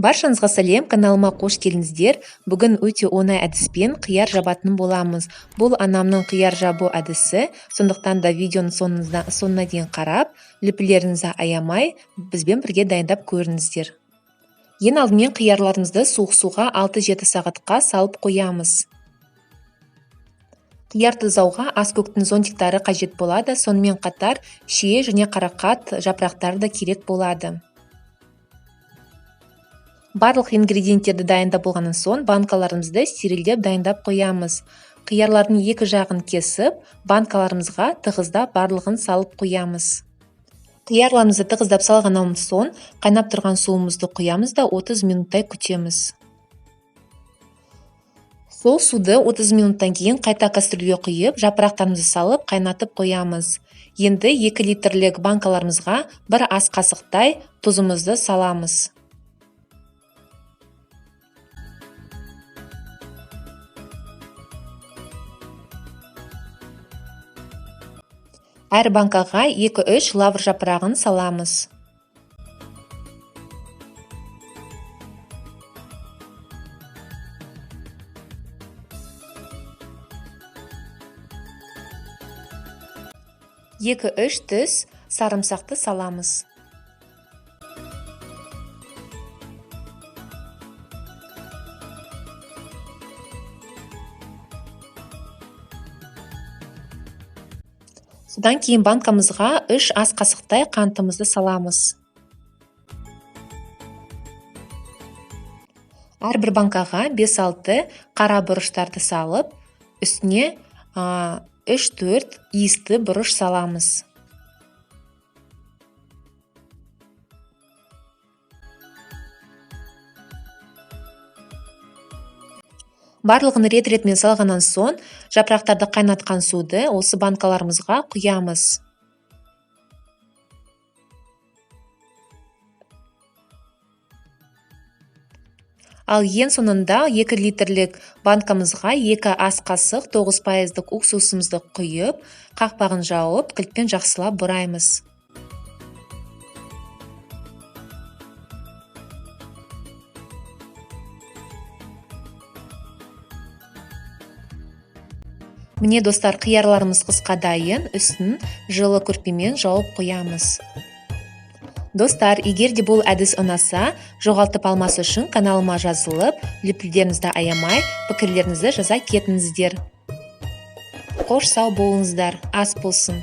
Баршаңызға сәлем, каналыма қош келдіңіздер. Бүгін өте оңай әдіспен қияр жабатын боламыз. Бұл анамның қияр жабу әдісі, сондықтан да видеоның соңына дейін қарап, лүпілеріңізді аямай, бізбен бірге дайындап көріңіздер. Ең алдымен қиярларымызды суық суға 6-7 сағатқа салып қоямыз. Қияр тазалауға аскөктің зонтиктары қажет болады, сонымен қатар шие және қарақат жапырақтары да керек болады. Барлық ингредиенттерді дайындап болғаннан соң банкаларымызды стерильдеп дайындап қоямыз. Қиярлардың екі жағын кесіп, банкаларымызға тығыздап барлығын салып қоямыз. Қиярларымызды тығыздап салғаннан соң қайнап тұрған суымызды құямыз да 30 минуттай күтеміз. Сол суды 30 минуттан кейін қайта кастрюльге құйып, жапырақтарымызды салып қайнатып қоямыз. Енді 2 литрлік банкаларымызға 1 ас қасықтай тұзымызды саламыз. Әр банкаға 2-3 лавр жапырағын саламыз. Екі-үш тіс сарымсақты саламыз. Содан кейін банкамызға 3 ас қасықтай қантымызды саламыз. Әрбір банкаға 5-6 қара бұрыштарды салып, үстіне 3-4 иісті бұрыш саламыз. Барлығын рет-ретмен салғаннан соң, жапырақтарды қайнатқан суды осы банкаларымызға құямыз. Ал ең соңында 2 литрлік банкамызға 2 ас қасық 9% уксусымызды құйып, қақпағын жауып, кілтпен жақсылап бұраймыз. Міне достар, қиярларымыз қысқа дайын, үстін жылы көрпемен жауып қоямыз. Достар, егер де бұл әдіс ұнаса, жоғалтып алмас үшін каналыма жазылып, лүпілдеріңізді аямай, пікірлеріңізді жаза кетіңіздер. Қош сау болыңыздар, ас болсын.